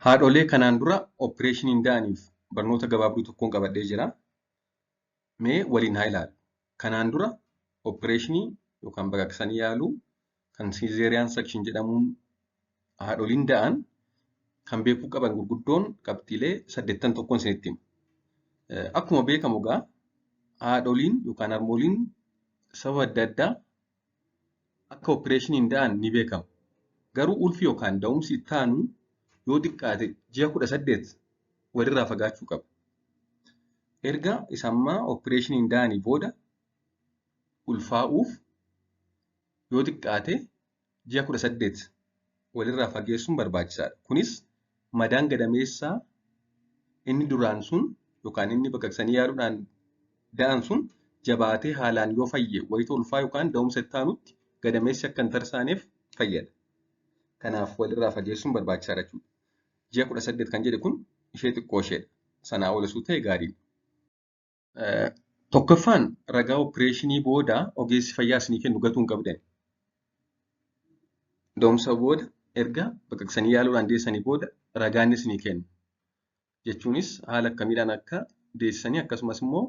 Haadholee kanaan dura opereeshiniin da'aniif barnoota gabaabduu tokkoon qabadhee jira. Mee waliin haa ilaallu. Kanaan dura opereeshinii yookaan baqaqsanii yaaluu kan Caesarean section jedhamuun haadholiin da'an kan beekuu qaban gurguddoon qabxiilee 81 isinitti hima. Akkuma beekamu egaa haadholiin yookaan harmooliin sababa adda addaa akka opereeshiniin da'an ni beekamu. Garuu ulfi yookaan da'umsi itti aanu yoo xiqqaate ji'a 18 walirraa fagaachuu qaba. Erga isa ammaa opereeshiniin da'anii booda ulfaa'uuf yoo xiqqaate ji'a 18 walirraa fageessuun barbaachisaadha. Kunis madaan gadameessaa inni duraan sun yookaan inni baqaqsanii yaaluudhaan da'an sun jabaatee haalaan yoo fayye wayita ulfaa yookaan da'umsa itti aanutti gadameessi akka hin tarsaaneef fayyada. Kanaaf walirraa fageessuun barbaachisaadha jechuudha. Ji'a 18 kan jedhe kun ishee xiqqoo isheedha. Sanaa ol osoo ta'e gaariidha. Tokkoffaan ragaa opereeshinii booda ogeessi fayyaa isinii kennu gatuu hin qabdan. Da'umsa booda erga baqaqsanii yaaluudhaan deessanii booda ragaan isinii kennu. Jechuunis haala akkamiidhaan akka deessanii akkasumas immoo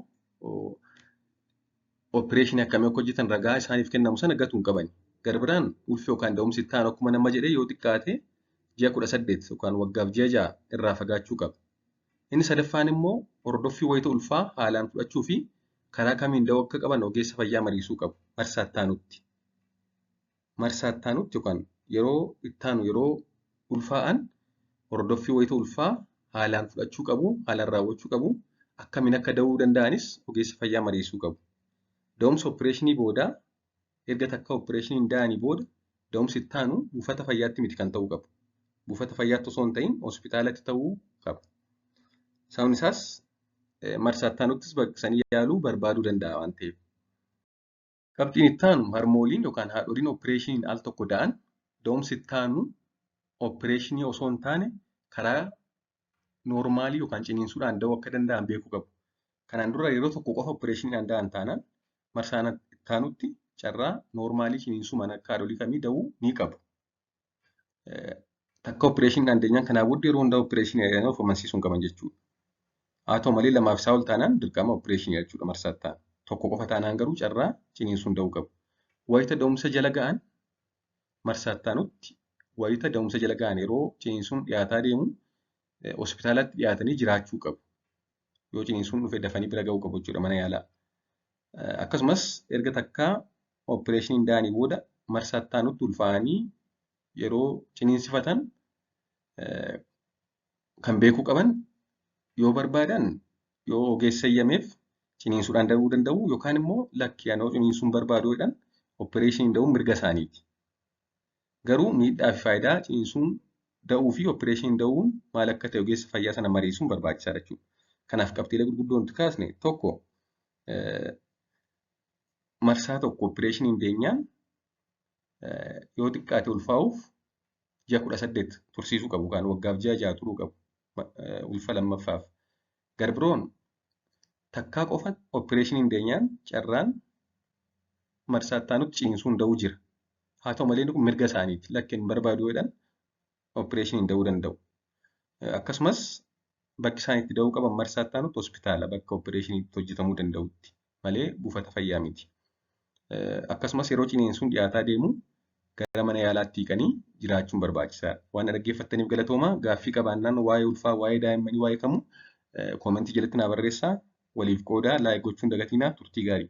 opereeshinii akkamii akka hojjetan ragaa isaaniif kennamu sana gatuu hin qaban. Gara biraan ulfi yookaan da'umsi itti aanu akkuma nama jedhee yoo xiqqaate ji'a 18 yookaan waggaaf ji'a 6 irraa fagaachuu qaba. Inni sadaffaan immoo hordoffii wayita ulfaa haalaan fudhachuu fi karaa kamiin da'uu akka qaban ogeessa fayyaa mariisuu qabu. Marsaa itti aanutti. Marsaa itti aanutti yookaan yeroo itti aanu yeroo ulfaa'an hordoffii wayita ulfaa haalaan fudhachuu qabu, haalaan raawwachuu qabu, akkamiin akka da'uu danda'anis ogeessa fayyaa mariisuu qabu. Da'umsa opereeshinii boodaa erga takka opereeshiniin da'anii booda da'umsi itti aanu buufata fayyaatti miti kan ta'uu qabu. Buufata fayyaatti osoo hin ta'in hospitaalatti ta'uu qaba. Sababni isaas marsaa itti aanuttis baqaqsanii yaaluu barbaaduu danda'a waan ta'eef. Qabxiin itti aanu harmooliin yookaan haadholiin opereeshiniin al tokko da'an da'umsi itti aanu opereeshinii osoo hin taane karaa noormaalii yookaan ciniinsuudhaan da'uu akka danda'an beekuu qabu. Kanaan dura yeroo tokko qofa opereeshiniidhaan da'an taanaan marsaan itti aanutti carraa noormaalii ciniinsumaan akka haadholii kamii da'uu ni qabu. Takka opereeshiniidhaan deeman kanaa booddee yeroo hundaa opereeshiniidhaan of amansiisuu hin qaban jechuudha. Haa ta'u malee lamaaf isaa ol taanaan dirqama opereeshinii jechuudha marsaa itti aanu. Tokko qofa taanaan garuu carraa ciniinsuun da'uu qabu. Wayita da'umsa jala ga'an marsaa itti aanutti wayita da'umsa jala ga'an yeroo ciniinsuun dhiyaataa deemu hospitaalatti dhiyaatanii jiraachuu qabu. Yoo ciniinsuun dhufe dafanii bira ga'uu qabu jechuudha mana yaalaa. Akkasumas erga takkaa opereeshiniin da'anii booda marsaa itti aanutti ulfaa'anii yeroo ciniinsifatan kan beekuu qaban yoo barbaadan yoo ogeessa eeyyameef ciniinsuudhaan da'uu danda'u yookaan immoo lakki anoo ciniinsuun barbaadu jedhan opereeshiniin da'uun mirga isaaniiti. Garuu miidhaa fi faayidaa ciniinsuun da'uu fi opereeshiniin da'uun maal akka ta'e ogeessa fayyaa sana mariisuun barbaachisaadha jechuudha. Kanaaf qabxiilee gurguddoo nuti kaasne tokko marsaa tokko opereeshiniin deenyaan yoo xiqqaate ulfaa'uuf ji'a 18 tursiisuu qabu yookaan waggaaf ji'a 6 turuu qabu ulfa lammaffaaf. Garbiroon takkaa qofa opereeshiniin deenyaan carraan marsaa itti aanutti ciniinsuun da'uu jira. Haa ta'u malee kun mirga isaaniiti. Lakkeen barbaadu jedhan opereeshiniin da'uu danda'u. Akkasumas bakki isaan itti da'uu qaban marsaa itti aanutti hospitaala bakka opereeshiniin itti hojjetamuu danda'utti malee buufata fayyaa miti. Akkasumas yeroo ciniinsuun dhiyaataa deemu gara mana yaalaatti hiikanii jiraachuun barbaachisaadha. Waan dhaggeeffattaniif galatoomaa. Gaaffii qabaannaan waa'ee ulfaa, waa'ee daa'immanii, waa'ee kamuu koomentii jalatti naa barreessaa. Waliif qoodaa laayik gochuun dagatinaa turtii gaarii.